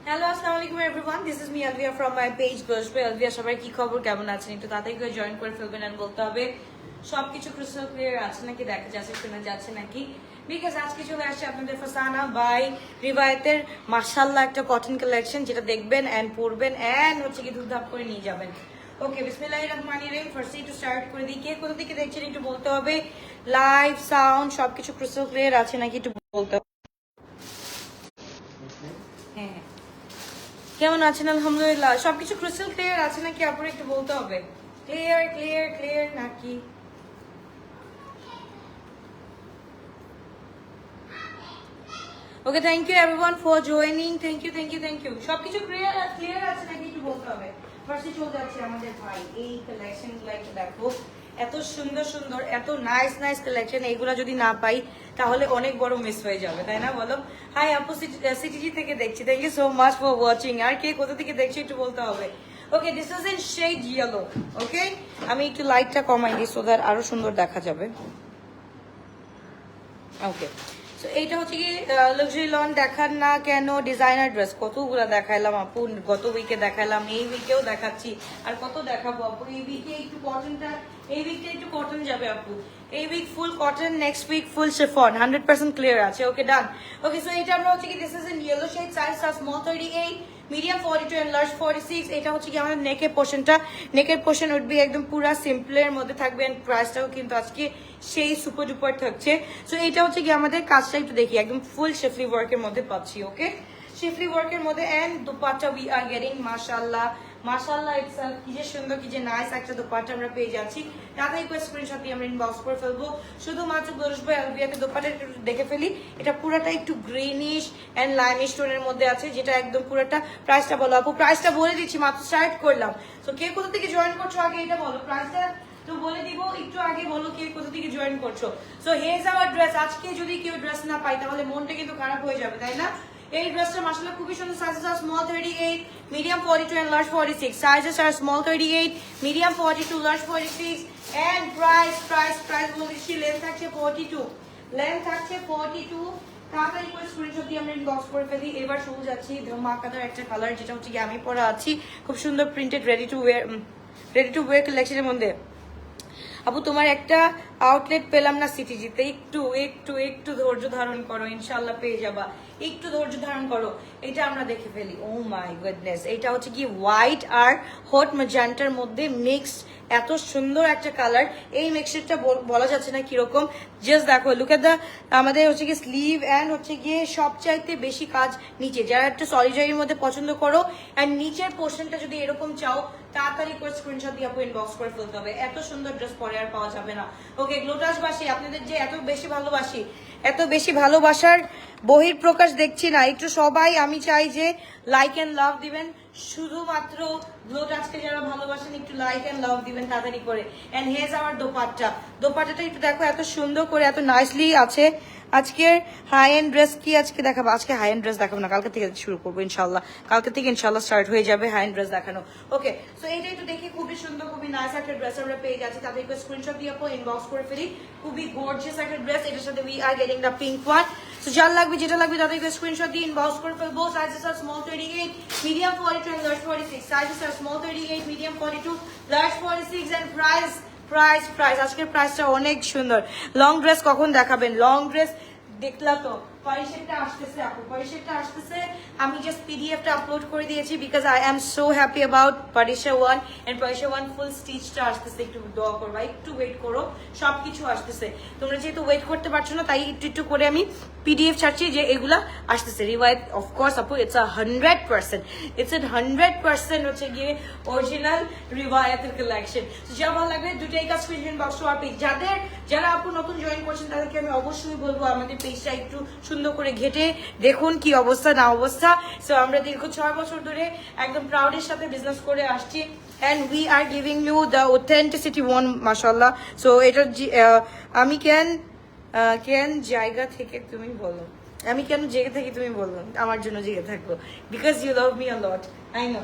Hello আসসালামু আলাইকুম everyone, this is me Alvia from my page বসবে আলভিয়া। সবাই কি খবর, কেমন আছেন? একটু তাড়াতাড়ি করে জয়েন করে ফেলবেন। আর বলতে হবে সবকিছু ক্রিস্টাল ক্লিয়ার আছে নাকি, দেখা যাচ্ছে শোনা যাচ্ছে নাকি, বিকজ আজকে চলে আসছে আপনাদের ফাসানা বাই রিবায়েতের মাশাআল্লাহ একটা কটন কালেকশন, যেটা দেখবেন এন্ড পরবেন এন্ড হচ্ছে কি ধুমধাম করে নিয়ে যাবেন। ওকে, বিসমিল্লাহির রহমানির রহিম। ফার্স্টে একটু স্টার্ট করে দিই, কে কোথা থেকে দেখছেন একটু বলতে হবে। লাইভ সাউন্ড সবকিছু ক্রিস্টাল ক্লিয়ার আছে নাকি একটু বলতে হবে। হ্যাঁ, কেমন আছেন? আলহামদুলিল্লাহ, সবকিছু ক্রিস্টাল ক্লিয়ার আছে নাকি আপনার একটু বলতে হবে। ক্লিয়ার ক্লিয়ার ক্লিয়ার নাকি? Okay, thank you everyone for joining. Thank you thank you thank you. সবকিছু ক্লিয়ার ক্লিয়ার আছে নাকি একটু বলতে হবে। ফার্স্টে চলে যাচ্ছে আমাদের ভাই এই কালেকশন গুলো একটু দেখো। এত সুন্দর সুন্দর, এত নাইস নাইস কালেকশন, এইগুলা যদি না পাই তাহলে অনেক বড় মিস হয়ে যাবে, তাই না বলো? হাই আপু, সিটিজি থেকে দেখছি। Thank you so much for watching. আর কে কোথা থেকে দেখছি একটু বলতে হবে। Okay, this is in shade yellow. Okay, আমি একটু লাইটটা কমাই দিই সো দ্যাট আরো সুন্দর দেখা যাবে। ওকে, সো এইটা হচ্ছে কি লাক্সারি লন দেখান না কেন? ডিজাইনার ড্রেস কতগুলো দেখাইলাম আপু, গত উইকে দেখাইলাম, এই উইকেও দেখাচ্ছি, আর কত দেখাবো আপু। এই উইকে একটু কটনটা, এই উইকটা একটু কটন যাবে আপু। এই week full cotton, next week full chiffon, 100% clear আছে। Okay, done. ওকে, সো এটা আমরা হচ্ছে কি this is in yellow shade, size small 38, medium 42 and large 46। এটা হচ্ছে কি আমাদের নেকের পোর্শনটা, নেকের পোর্শন উঠবে একদম পুরা সিম্পলের মধ্যে থাকবে। এন্ড প্রাইসটাও কিন্তু আজকে সেই সুপার ডুপার থাকছে। সো এটা হচ্ছে কি আমাদের কাজটা একটু দেখি, একদম ফুল শেফলি ওয়ার্কের মধ্যে পাচ্ছি। ওকে, শেফলি ওয়ার্কের মধ্যে and dupatta we are getting মাশাআল্লাহ মাশাআল্লাহ ইটসেলফ। কি যে সুন্দর, কি যে নাইস একটা দুপাট্টা আমরা পেয়ে যাচ্ছি। তাড়াতাড়ি করে স্ক্রিনশট দিয়ে আমরা ইনবক্স করে ফেলবো। শুধুমাত্র বসবো আলবিয়াতে দুপাট্টা একটু দেখে ফেলি। এটা পুরাটা একটু গ্রিনিশ এন্ড লাইমিশ টোনের মধ্যে আছে, যেটা একদম পুরাটা। প্রাইসটা বলো আপু। প্রাইসটা বলে দিচ্ছি, মাত্র স্টার্ট করলাম। তো কে কোথা থেকে জয়েন করছো আগে এটা বলো। প্রাইসটা তো বলে দিব, একটু আগে বলো কে কোথা থেকে জয়েন করছো। So here's our dress. আজকে যদি কেউ ড্রেস না পাই তাহলে মনটা কিন্তু খারাপ হয়ে যাবে, তাই না? এই ড্রেসটা মাশাআল্লাহ খুবই সুন্দর। Sizes are small 38, medium 42 and large 46। Sizes are small 38, medium 42, large 46 and price বলেছি লেন্থ থাকছে 42, লেন্থ থাকছে 42। তাড়াতাড়ি করে স্ক্রিনশট দিয়ে আমরা ইনবক্স করে ফেলি। এবার শুরু যাচ্ছি ধামাকাদার একটা কালার, যেটা হচ্ছে কি আমি পরা আছি, খুব সুন্দর প্রিন্টেড রেডি টু ওয়্যার কালেকশনের মধ্যে। আপু তোমার একটা আউটলেট পেলাম না সিটিজিতে, একটু একটু একটু ধৈর্য ধারণ করো, ইনশাল্লাহ পেয়ে যাবা। একটু ধৈর্য ধারণ করো, এটা আমরা দেখে ফেলি। ও মাই গুডনেস, এটা হচ্ছে কি হোয়াইট আর হট ম্যাজেন্টার মধ্যে মিক্সড, এত সুন্দর একটা কালার। এই মিক্সচারটা বলা যাচ্ছে না কিরকম, জাস্ট দেখো, লুক এট দা। আমাদের হচ্ছে কি স্লিভ এন্ড হচ্ছে গিয়ে সবচাইতে বেশি কাজ নিচে, যারা একটা সলিডারির মধ্যে পছন্দ করো এন্ড নিচের পোর্শনটা যদি এরকম চাও, তাড়াতাড়ি করে স্ক্রিনশট দিয়ে আপু ইনবক্স করে ফেলতে হবে। এত সুন্দর ড্রেস পরে আর পাওয়া যাবে না। ওকে, গ্লোটাসবাসী আপনাদের যে এত বেশি ভালোবাসি, এত বেশি ভালোবাসার বহির প্রকাশ দেখছি না। একটু সবাই আমি চাই যে লাইক এন্ড লাভ দিবেন। শুধুমাত্র গ্লোটাসকে যারা ভালোবাসেন একটু লাইক এন্ড লাভ দিবেন তাড়াতাড়ি করে। এন্ড হেজ আমার দোপাট্টাটা একটু দেখো, এত সুন্দর করে এত নাইসলি আছে। আজকের হাই এন্ড ড্রেস কি আজকে দেখাবো? আজকে হাই এন্ড ড্রেস দেখাবো না, কালকে থেকে শুরু করবো ইনশাল্লাহ। কালকে থেকে ইনশাল্লাহ স্টার্ট হয়ে যাবে হাই এন্ড ড্রেস দেখানো। ওকে, সো এইটা একটু দেখি, খুবই সুন্দর, খুবই নাইস একটা ড্রেস আমরা পেয়ে যাচ্ছি। তাদেরকে স্ক্রিনশট দিয়ে আপু ইনবক্স করে ফেলি। খুবই গর্জিয়াস একটা ড্রেস, এটার সাথে we are getting the pink one. So যার লাগবে, যেটা লাগবে তাদেরকে স্ক্রিনশট দিয়ে ইনবক্স করে ফেলবো। Sizes are small 38, medium 42 and large 46. Sizes are small 38, medium 42, large 46 and price আজকের প্রাইসটা অনেক সুন্দর। লং ড্রেস কখন দেখাবেন? লং ড্রেস দেখলা তো, পরিশেটটা আসতেছে আপু, পরিশেটটা আসতেছে। আমি জাস্ট পিডিএফটা আপলোড করে দিয়েছি because I am so happy about Parisha 1 and Parisha 1 full স্টিচটা আসতেছে। একটু দোয়া করবা, একটু ওয়েট করো, সবকিছু আসতেছে। তোমরা যেহেতু ওয়েট করতে পারছো না, তাই একটু একটু করে আমি পিডিএফ ছাড়ছি যে এগুলা আসতেছে। রিওয়ায়েত অফকোর্স আপু, ইটস আ 100%, ইটস 100% হচ্ছে গিয়ে অরিজিনাল রিওয়ায়েতের কালেকশন। যা ভালো লাগবে দুটাই কাজ স্ক্রিন বক্স আর পেজ। যারা আপু নতুন জয়েন করছেন তাদেরকে আমি অবশ্যই বলবো আমাদের পেজটা একটু সুন্দর করে ঘেটে দেখুন কি অবস্থা না অবস্থা। সো আমরা দীর্ঘ 6 বছর ধরে একদম প্রাউডের সাথে বিজনেস করে আসছি and we are giving you the authenticity one, mashallah. So এটা আমি কেন জায়গা থেকে তুমি বলো, আমি কেন জেগে থাকি তুমি বলো, আমার জন্য জেগে থাকবো, because you love me a lot, I know.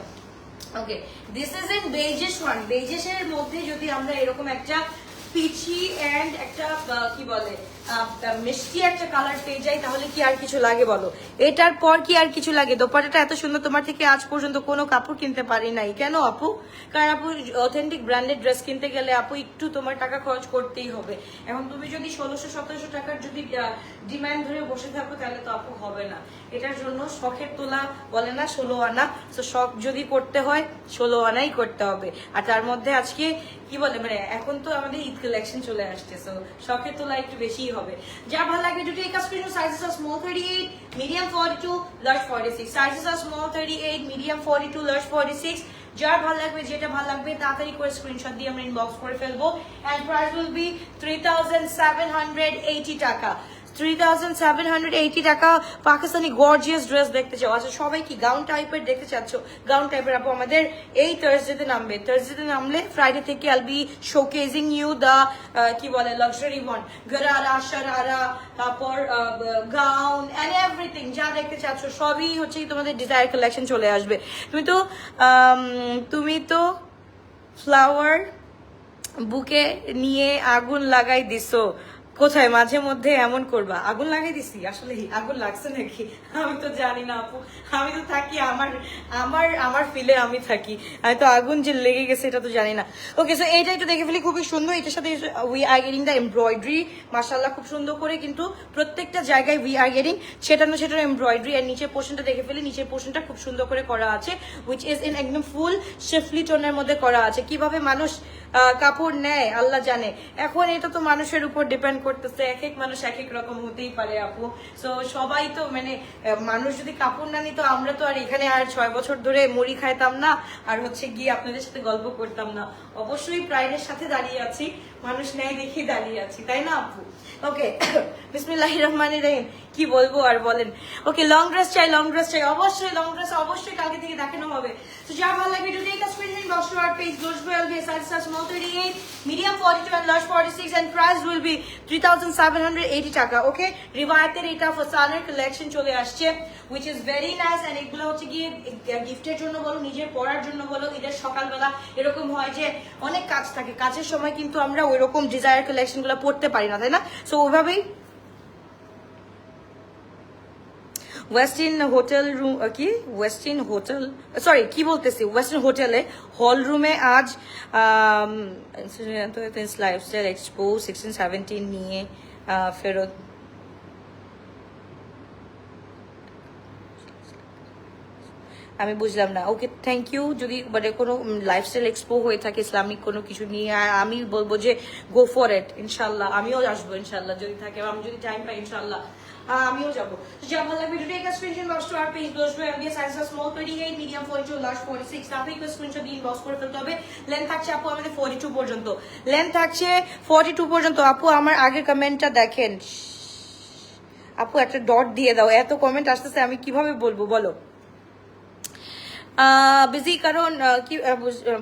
Okay, this is in beiges one. বেজেসের মধ্যে যদি আমরা এরকম একটা পিচি এন্ড একটা কি বলে মিষ্টি একটা কালার পেয়ে যাই তাহলে কি আর কিছু লাগে বলো? এটার পর কি আর কিছু লাগে? দোপাট্টাটা এত সুন্দর, তোমার থেকে আজ পর্যন্ত কোনো কাপড় কিনতে পারি নাই। কেন আপু? কারণ আপু অথেন্টিক ব্র্যান্ডেড ড্রেস কিনতে গেলে আপু একটু তোমার টাকা খরচ করতেই হবে। এখন তুমি যদি 1600-1700 টাকার যদি ডিমান্ড ধরে বসে থাকো তাহলে তো আপু হবে না। এটার জন্য শখের তোলা বলে না 16 আনা, তো শখ যদি করতে হয় 16 আনাই করতে হবে। আর তার মধ্যে আজকে কি বলে মানে এখন তো আমাদের ঈদ কালেকশন চলে আসছে, তো শখের তোলা একটু বেশিই হবে। যা ভালো লাগবে দুটো এক screen, sizes are small 38, medium 42, large 46, sizes are small 38, medium 42, large 46। যার ভালো লাগবে, যেটা ভালো লাগবে তাড়াতাড়ি করে স্ক্রিনশট দিয়ে আমরা ইনবক্স করে ফেলবো। এন্ড প্রাইস উইল বি 3780 টাকা। 3780 টাকা। পাকিস্তানি গর্জিয়াস ড্রেস দেখতে চাও? আচ্ছা সবাই কি গাউন টাইপের দেখতে চাচ্ছ? গাউন টাইপের আপু আমাদের এই থার্সডেতে নামবে। থার্সডেতে নামলে ফ্রাইডে থেকে আল বি শোকেজিং ইউ দা কি বলে লাক্সারি ওয়ান, গরারা, শারারা, তারপর গাউন এন্ড এভরিথিং যা দেখতে চাচ্ছ সবই হচ্ছে তোমাদের ডিজায়ার কালেকশন চলে আসবে। তুমি তো ফ্লাওয়ার বুকে নিয়ে আগুন লাগাই দিছো। কোথায় মাঝে মধ্যে এমন করবা? আগুন লাগাই দিছি? আসলে আগুন লাগছে নাকি আমি তো জানি না আপু। আমি তো থাকি আমার আমার আমার ফিলে আমি থাকি, আমি তো আগুন যে লেগে গেছে এটা তো জানি না। ওকে, সো এইটা একটু দেখে ফেলি, খুবই সুন্দর। এটার সাথে we are getting the embroidery, মাশাআল্লাহ খুব সুন্দর করে কিন্তু প্রত্যেকটা জায়গায় উই আর গেটিং সেটার এমব্রয়ডারি। আর নিচের পোর্শনটা দেখে ফেলি, নিচের পোর্শনটা খুব সুন্দর করে করা আছে, উইচ ইজ ইন একদম ফুল শিফলি টোনের মধ্যে করা আছে। কিভাবে মানুষ কাপড় নেয় আল্লাহ জানে। এখন এটা তো মানুষের উপর ডিপেন্ড করতেছে, এক এক মানুষ এক এক রকম হতেই পারে আপু। সো সবাই তো মানে মানুষ যদি কাপড় না নিত, আমরা তো আর এখানে আর 6 বছর ধরে মুড়ি খাইতাম না, আর হচ্ছে গিয়ে আপনাদের সাথে গল্প করতাম না। অবশ্যই প্রাইডের সাথে দাঁড়িয়ে আছি, মানুষ নেয় দেখি দাঁড়িয়ে আছি, তাই না আপু? ওকে, বিসমিল্লাহির রহমানির রহিম। কি বলবো আর বলেন। ওকে, লং ড্রেস চাই, লং ড্রেস চাই, অবশ্যই লং ড্রেস অবশ্যই কালকে থেকে দেখানো হবে। তো যা ভালো লাগে video take a screenshot, box to our page, goes will be size small 38, medium 42 and large 46 and price will be 3780 টাকা। ওকে, রিওয়ায়াতের এটা ফসানের কালেকশন চলে আসছে, which is very nice and এগুলো হচ্ছে গিয়ে গিফটের জন্য বলো, নিজের পরার জন্য বলো। ঈদের সকালবেলা এরকম হয় যে অনেক কাজ থাকে, কাজের সময় কিন্তু আমরা ওইরকম ডিজায়ার কালেকশন গুলো পড়তে পারি না, তাই না? সো ওইভাবেই ওয়েস্টিন হোটেল রুম কি ওয়েস্টিন হোটেল সরি কি বলতেছি ওয়েস্টার্ন হোটেলে হল রুমে আজ লাইফস্টাইল এক্সপো 16-17 নিয়ে ফেরত। আমি বুঝলাম না। ওকে, থ্যাংক ইউ। যদি মানে কোনো লাইফস্টাইল এক্সপো হয়ে থাকে ইসলামিক কোনো কিছু নিয়ে, আমি বলবো যে গো ফর ইট। ইনশাল্লাহ আমিও আসবো, ইনশাল্লাহ যদি থাকে, আমি যদি টাইম পাই ইনশাল্লাহ আমিও যাবো। যা ভালো লাগবে video take screenshot, box to our page, goes to এলবি সাইজ স্মল 38, মিডিয়াম 42, লার্জ 46। তাতে একটু স্ক্রিনশট দিয়ে ইনবক্স করে ফেলতে হবে। লেন্থ থাকছে আপু আমাদের 42 পর্যন্ত, লেন্থ থাকছে 42 পর্যন্ত। আপু আমার আগের কমেন্টটা দেখেন আপু, একটা ডট দিয়ে দাও, এত কমেন্ট আসতেছে আমি কিভাবে বলবো বলো। বিজি কারণ কি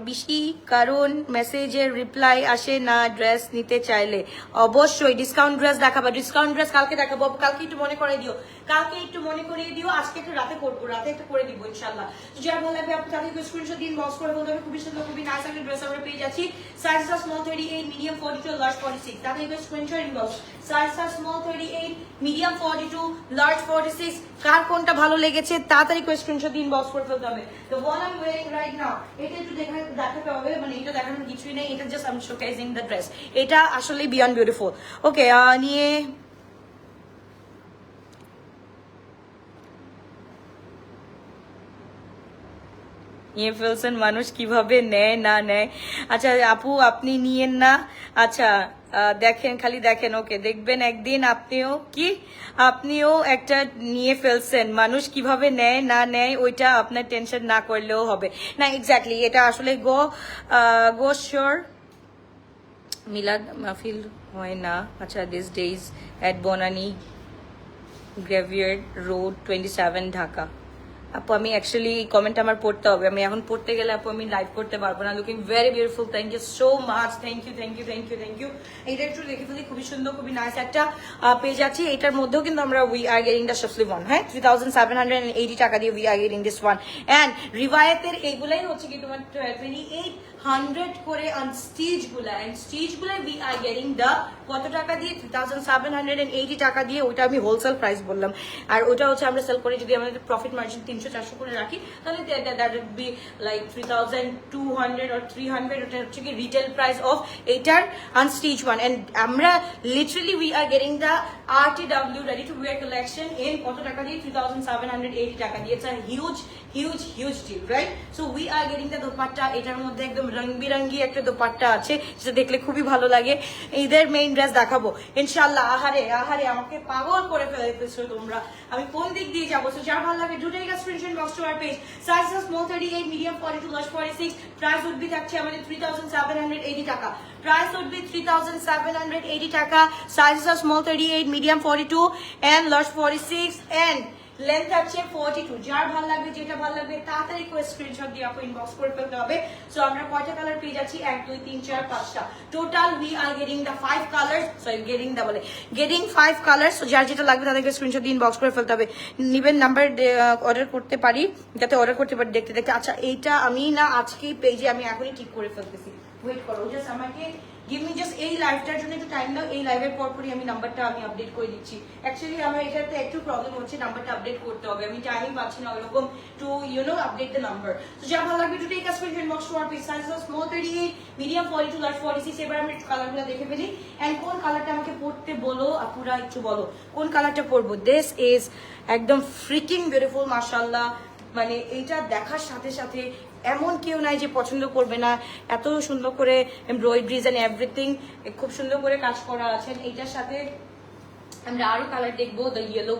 বেশি কারণ মেসেজের রিপ্লাই আসে না ড্রেস নিতে চাইলে। অবশ্যই ডিসকাউন্ট ড্রেস দেখাবো, ডিসকাউন্ট ড্রেস কালকে দেখাবো। কালকে একটু মনে করে দিও, কালকে একটু মনে করিয়ে দিও, আজকে একটু রাতে করবো, রাতে একটা করে দিব ইনশাল্লাহ। যার ভালো লাগবে আপনি তাদেরকে স্ক্রিনশট দিন, বক্স করে বলতে হবে। খুবই সুন্দর, খুবই নাইস একটা ড্রেস আমরা পেয়ে যাচ্ছি। Size small 38, medium 42, large 46। তাদেরকে screenshot inbox. Size small 38, medium 42, large 46। কার কোনটা ভালো লেগেছে তাড়াতাড়ি করে স্ক্রিনশট দিন, বক্স করে ফেলতে হবে। The one I'm wearing right now, এটা একটু দেখাতে হবে, মানে এটা দেখানোর কিছুই নেই, এটা just I'm showcasing the dress. এটা আসলে বিয়ন্ড বিউটিফুল। ওকে, নিয়ে ফেলছেন, মানুষ কিভাবে নেয় না নেয়। আচ্ছা আপু আপনি নিয়েন না, আচ্ছা দেখেন, খালি দেখেন। ওকে, দেখবেন একদিন আপনিও একটা নিয়ে ফেলছেন, মানুষ কিভাবে নেয় না নেয় ওইটা আপনার টেনশন না করলেও হবে না। এক্স্যাক্টলি, এটা আসলে গো শিওর মিলাদ মাহফিল হয় না। আচ্ছা, this days at Banani graveyard road 27 Dhaka. আপু আমি অ্যাকচুয়ালি কমেন্ট আমার পড়তে হবে, আমি এখন পড়তে গেলে আপু আমি লাইভ করতে পারবো না। Looking very beautiful, thank you so much, thank you thank you thank you thank you. এইটা একটু দেখে ফেলি, খুবই সুন্দর, খুবই নাইস একটা পেজ আছে। এটার মধ্যেও কিন্তু আমরা we are getting the sleeve one, হ্যাঁ 3780 টাকা দিয়ে we are getting this one. And রিওয়ায়াতের এইগুলাই হচ্ছে কি তোমার 28 100 করে আনস্টিচ গুলা, এন্ড স্টিচ গুলা উই আর গেটিং দ্য কত টাকা দিয়ে 3780 টাকা দিয়ে। ওটা আমি হোলসেল প্রাইস বললাম, আর ওটা হচ্ছে আমরা সেল করে যদি আমাদের প্রফিট মার্জিন 300-400 করে রাখি তাহলে that would be like 3200 or 300। ওটা হচ্ছে কি রিটেল প্রাইস অফ এইটার আনস্টিচ ওয়ান। এন্ড আমরা literally we are getting the RTW ready to wear collection in কত টাকা দিয়ে 3780 টাকা দিয়ে। It's a huge huge huge deal, right? So we are getting the dupatta. এটার মধ্যে একদম রংবিরঙ্গি একটা দোপাট্টা আছে যেটা দেখলে খুবই ভালো লাগে। ঈদের মেইন ড্রেস দেখাবো ইনশাল্লাহ। আহারে আহারে আমাকে পাগল করে ফেলেছো তোমরা, আমি কোন দিক দিয়ে যাবো? তো যার ভালো লাগে দুটোই screenshot box to our page. Size small 38, medium 42, large 46। Price would be থাকছে আমাদের 3780 টাকা। Price would be 3780 টাকা। Sizes are small 38, medium 42 and large 46 and length আছে 42। যার ভালো লাগবে যেটা ভালো লাগবে তাড়াতাড়ি করে স্ক্রিনশট দিয়ে আপু ইনবক্স করে ফেলতে হবে। সো আমরা কয়টা কালার পেয়ে যাচ্ছি? 1 2 3 4 5টা total. We are getting the 5 colours. So getting 5 colours. So যার যেটা লাগবে তাদেরকে স্ক্রিনশট দিয়ে ইনবক্স করে ফেলতে হবে। নিবেন নাম্বার অর্ডার করতে পারি, যাতে অর্ডার করতে পারি দেখতে দেখতে। আচ্ছা এইটা আমি না আজকেই পেজে আমি এখনই ঠিক করে ফেলতেছি। ওয়েট করো, জাস্ট আমাকে গিভ মি জাস্ট এই লাইভটার জন্য একটু টাইম দাও। এই লাইভের পরপরই আমি নাম্বারটা আমি আপডেট করে দিচ্ছি। অ্যাকচুয়ালি আমার এটাতে একটু প্রবলেম হচ্ছে, নাম্বারটা আপডেট করতে হবে, আমি টাইমই পাচ্ছি না ওরকম টু আপডেট দ্য নাম্বার। তো যা ভালো লাগবে to take a screenshot box to our page. Size of small 38, medium 42, large 46। এবার আমি কালারগুলো দেখে ফেলি। এন্ড কোন কালারটা আমাকে পড়তে বলো আপুরা, একটু বলো কোন কালারটা পরবো। দিস ইজ একদম ফ্রিকিং বিউটিফুল মাশাআল্লাহ। মানে এইটা দেখার সাথে সাথে এমন কেউ নাই যে পছন্দ করবে না। এত সুন্দর করে এমব্রয়ডারিজ এন্ড এভরিথিং খুব সুন্দর করে কাজ করা আছে। এইটার সাথে আমরা আরো কালার দেখবো। দ্য ইয়েলো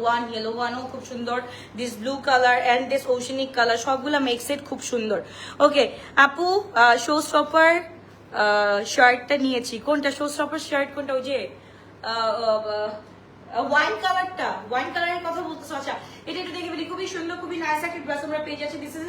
ওয়ানও খুব সুন্দর। This blue colour and this oceanic colour, সবগুলা মেক্স ইট খুব সুন্দর। ওকে আপু, শো স্টপার শার্টটা নিয়েছি। কোনটা শো স্টপার শার্ট? কোনটা? ওই যে ওয়াইন কালারটা, ওয়াইন কালারের কথা বলতেছো? আচ্ছা এটা একটু দেখে ফেলি। খুবই সুন্দর, খুবই নাইস একটা ড্রেস আমরা পেয়ে যাচ্ছি। দিস ইজ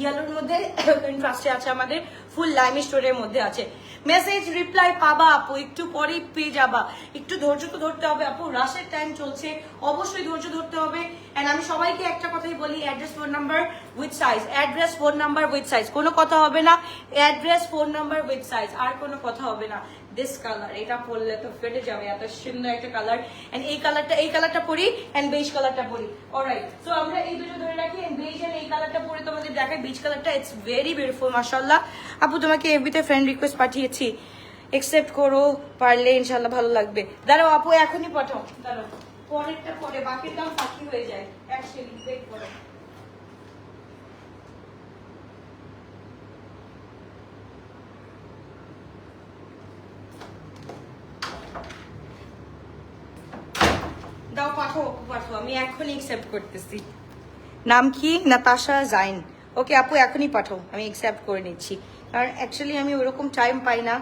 ইয়েলোর মধ্যে কন্ট্রাস্টে আছে, আমাদের ফুল লাইম স্টোরের মধ্যে আছে। মেসেজ রিপ্লাই পাবা আপু, একটু পরেই পেয়ে যাবা। একটু ধৈর্য তো ধরতে হবে আপু, রাশের টাইম চলছে, অবশ্যই ধৈর্য ধরতে হবে। এন্ড আমি সবাইকে একটা কথাই বলি, address phone number with size, address phone number with size, কোনো কথা হবে না। Address phone number with size, আর কোনো কথা হবে না। দিস কালার, এটা পরলে তো ফেটে যাবে, এত সুন্দর একটা কালার। এন্ড এই কালারটা পরি এন্ড বেজ কালারটা পরি। অলরাইট, সো আমরা এই দুটো ধরে রাখি। এন্ড বেজ এন্ড এই কালারটা পরে তোমাদের দেখাই। বেজ কালারটা ইটস ভেরি বিউটিফুল মাশাআল্লাহ। আপু তোমাকে এফবিতে ফ্রেন্ড রিকোয়েস্ট পাঠিয়েছি, একসেপ্ট করো পারলে, ইনশাআল্লাহ ভালো লাগবে। দাঁড়াও আপু, এখনই পাঠাও, দাঁড়াও, পরেরটা পরে বাকির দাম ফাঁকি হয়ে যায়। অ্যাকচুয়ালি ওয়েট করো। দাও, পাঠাও পাঠাও, আমি এখনই অ্যাকসেপ্ট করতেছি। নাম কি? নাতাশা জাইন। ওকে আপু এখনই পাঠাও, আমি অ্যাকসেপ্ট করে নিচ্ছি। কারণ অ্যাকচুয়ালি আমি ওরকম টাইম পাই না,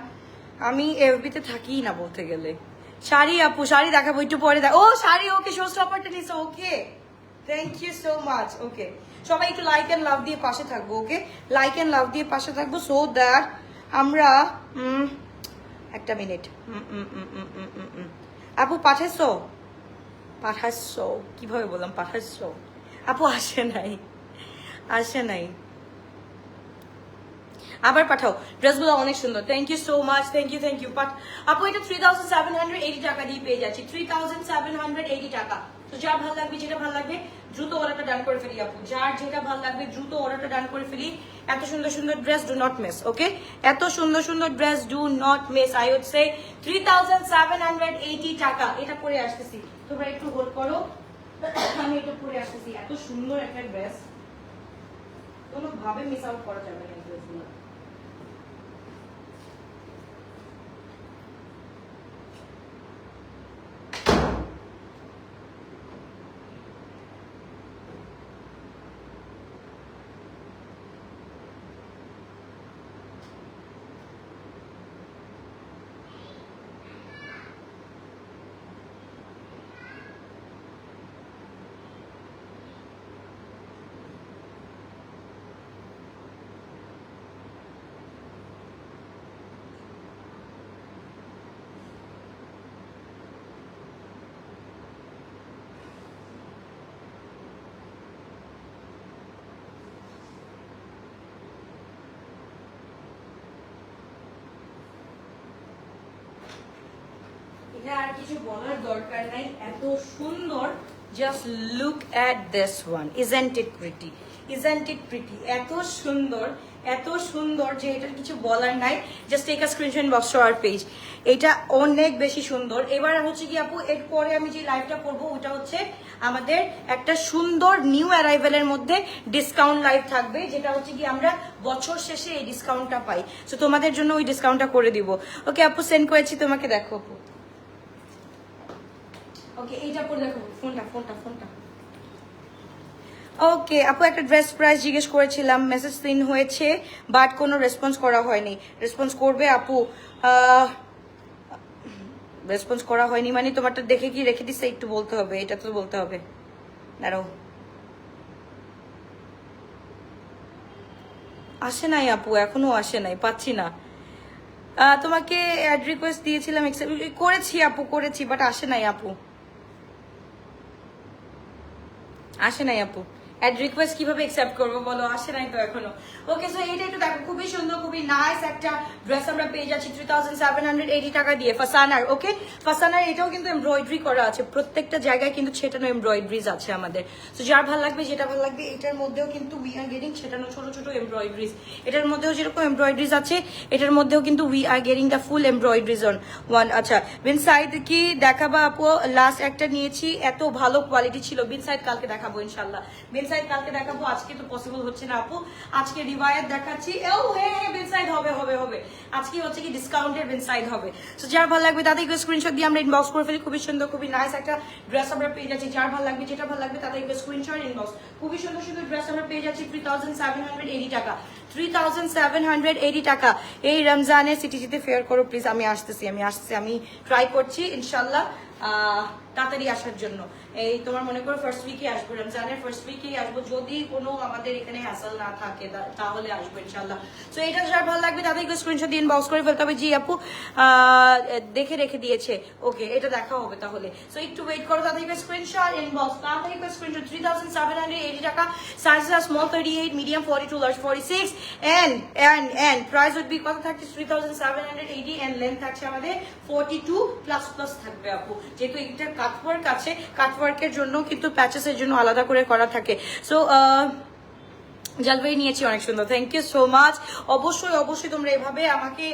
আমি এফবিতে থাকি না বলতে গেলে। শাড়ি আপু, শাড়ি দেখাবো একটু পরে। ও শাড়ি, ওকে শো স্টপারটা নিছো, okay thank you so much. Okay সবাই একটু লাইক এন্ড লাভ দিয়ে পাশে থাকবো। ওকে লাইক এন্ড লাভ দিয়ে পাশে থাকবো, সো দ্যাট আমরা একটা মিনিট। আপু পাঠাইছো? পাঠাইছো কিভাবে বললাম? পাঠাইছো আপু? আসে নাই, আবার পাঠাও। ড্রেসগুলো অনেক সুন্দর, thank you so much, thank you আপু এটা 3780 টাকা দিয়ে পেয়ে যাচ্ছি। 3780 টাকা। তো যার ভালো লাগবে, যেটা ভালো লাগবে দ্রুত অর্ডারটা ডান করে ফেলি আপু। যার যেটা ভালো লাগবে দ্রুত অর্ডারটা ডান করে ফেলি। এত সুন্দর সুন্দর dress do not miss. Okay এত সুন্দর সুন্দর dress do not miss. I would say 3780 টাকা। এটা পরে আসতেছি, তোমরা একটু হোল্ড করো, আমি এটা পরে আসতেছি। এত সুন্দর একটা ড্রেস, কোনোভাবে মিস আউট করা যাবে না এই ড্রেসগুলো। এটা আর কিছু বলার দরকার নাই, এত সুন্দর। Just look at this one, isn't it pretty, isn't it pretty, এত সুন্দর, এত সুন্দর যে এটার কিছু বলার নাই। Just take a screenshot box to our page. এটা অনেক বেশি সুন্দর। এবার হচ্ছে কি আপু, এরপরে আমি যে লাইভটা করবো ওটা হচ্ছে আমাদের একটা সুন্দর নিউ অ্যারাইভেলের মধ্যে ডিসকাউন্ট লাইভ থাকবে, যেটা হচ্ছে কি আমরা বছর শেষে এই ডিসকাউন্টটা পাই। সো তোমাদের জন্য ওই ডিসকাউন্টটা করে দিব। ওকে আপু, সেন্ড করেছি তোমাকে, দেখো আপু। ওকে, এইটা পরে দেখো, ফোনটা ফোনটা ফোনটা। ওকে আপু, একটা ড্রেস প্রাইস জিজ্ঞেস করেছিলাম, মেসেজ সিন হয়েছে বাট কোনো রেসপন্স করা হয়নি। রেসপন্স করবে আপু? রেসপন্স করা হয়নি মানে তোমারটা দেখে কি রেখে দিচ্ছে একটু বলতে হবে, এটা তো বলতে হবে। দাঁড়াও, আসে নাই আপু, এখনো আসে নাই, পাচ্ছি না। তোমাকে অ্যাড রিকোয়েস্ট দিয়েছিলাম, করেছি আপু, করেছি, বাট আসে নাই আপু, আসে নাই আপু। অ্যাড রিকোয়েস্ট কিভাবে অ্যাকসেপ্ট করবো বলো, আসে নাই তো এখনো। ওকে, সো এইটা একটু দেখো, খুবই সুন্দর, খুবই নাইস একটা ড্রেস আমরা পেয়ে যাচ্ছি 3780 টাকা দিয়ে, ফাসানার। ওকে, ফাসানার এটাও কিন্তু এমব্রয়ডারি করা আছে, প্রত্যেকটা জায়গায় কিন্তু ছেটানো এমব্রয়ডারিজ আছে আমাদের। তো যার ভালো লাগবে, যেটা ভালো লাগবে, এটার মধ্যেও কিন্তু উই আর গেটিং ছেটানো ছোট ছোট এমব্রয়ডারিজ। এটার মধ্যেও যেরকম এমব্রয়ডারিজ আছে, এটার মধ্যেও কিন্তু we are getting the full embroideries on one. আচ্ছা, বিন সাইড কি দেখাবা আপু? লাস্ট একটা নিয়েছি, এত ভালো কোয়ালিটি ছিল। বিন সাইড কালকে দেখাবো ইনশাল্লাহ, বিন সাইড কালকে দেখাবো, আজকে তো পসিবল হচ্ছে না আপু। আজকে রিওয়ায়াত দেখাচ্ছি। ও হ্যাঁ, বিন সাইড হবে হবে হবে, আজকে হচ্ছে কি ডিসকাউন্টের বিন সাইড হবে। সো যার ভালো লাগবে তাদেরকে স্ক্রিনশট দিয়ে আমরা ইনবক্স করে ফেলি। খুবই সুন্দর, খুবই নাইস একটা ড্রেস আমরা পেয়ে যাচ্ছি। যার ভালো লাগবে, যেটা ভালো লাগবে, তাদেরকে স্ক্রিনশট ইনবক্স। খুবই সুন্দর সুন্দর ড্রেস আমরা পেয়ে যাচ্ছি 3780 টাকা, 3780 টাকা। এই রমজানে সিটিজিতে ফেয়ার করো প্লিজ। আমি আসতেছি, আমি আসতেছি, আমি ট্রাই করছি ইনশাল্লাহ তাড়াতাড়ি আসার জন্য। এই তোমার মনে করো ফার্স্ট উইকে আসবো, রমজানের ফার্স্ট উইকেই আসবো, যদি কোনো আমাদের এখানে হ্যাসেল না থাকে তাহলে আসবো ইনশাল্লাহ। তো এটা যার ভালো লাগবে তাদেরকে স্ক্রিনশট দিয়ে ইনবক্স করে ফেলতে হবে। জি আপু দেখে রেখে দিয়েছে, ওকে এটা দেখা হবে তাহলে। সো একটু ওয়েট করো, তাদেরকে স্ক্রিনশট ইনবক্স, তাদেরকে স্ক্রিনশট। 3780 টাকা, size small 38, medium 42, large 46, and price would be কত থাকছে? 3780 এন্ড লেন্থ থাকছে আমাদের 42++ থাকবে আপু। যেহেতু এটা কাটওয়ার্ক আছে, কাটওয়ার্কের জন্য কিন্তু প্যাচেসের জন্য আলাদা করে করা থাকে। সো জলপাই নিয়েছি, অনেক সুন্দর, থ্যাংক ইউ সো মাচ। অবশ্যই অবশ্যই তোমরা এভাবে আমাকে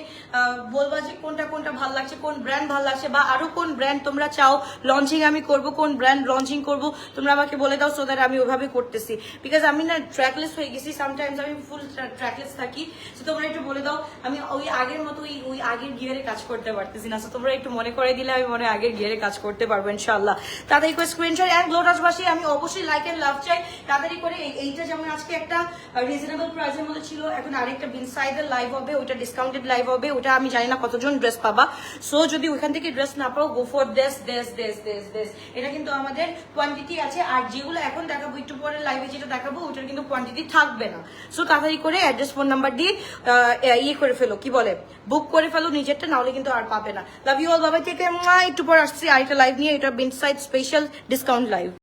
বলবা যে কোনটা কোনটা ভালো লাগছে, কোন ব্র্যান্ড ভালো লাগছে, বা আরো কোন ব্র্যান্ড তোমরা চাও লঞ্চিং আমি করব, কোন ব্র্যান্ড লঞ্চিং করব তোমরা আমাকে বলে দাও, সো দ্যাট আমি ওইভাবে করতেছি। বিকজ আমি না ট্র্যাকলেস হয়ে গেছি, সামটাইমস আমি ফুল ট্র্যাকলেস থাকি। সো তোমরা একটু বলে দাও, আমি ওই আগের মতো ওই আগের গিয়ারে কাজ করতে পারতেছি না। সো তোমরা একটু মনে করে দিলে আমি মনে আগের গিয়ারে কাজ করতে পারবো ইনশাল্লাহ। তাদের স্ক্রিনশট অ্যান্ড গ্লোটাসবাসী আমি অবশ্যই লাইক এন্ড লাভ চাই তাড়াতাড়ি করে। এইটা যেমন আজকে একটা রিজনেবল প্রাইসের মধ্যে ছিল, এখন আরেকটা বিনসাইডের লাইভ হবে, ওইটা ডিসকাউন্টেড লাইভ হবে, ওটা আমি জানি না কতজন ড্রেস পাবা। সো যদি ওইখান থেকে ড্রেস না পাও, গো ফর দেশ। এটা কিন্তু আমাদের কোয়ান্টিটি আছে, আর যেগুলো এখন দেখাবো একটু পরে লাইভে যেটা দেখাবো ওটার কিন্তু কোয়ান্টিটি থাকবে না। সো তাড়াতাড়ি করে অ্যাড্রেস, ফোন নাম্বার দিয়ে ইয়ে করে ফেলো, কি বলে, বুক করে ফেলো নিজেরটা, নাহলে কিন্তু আর পাবে না। লাভ ইউ অল, বাবা থেকে একটু পর আসছি আরেকটা লাইভ নিয়ে, এটা বিনসাইড স্পেশাল ডিসকাউন্ট লাইভ।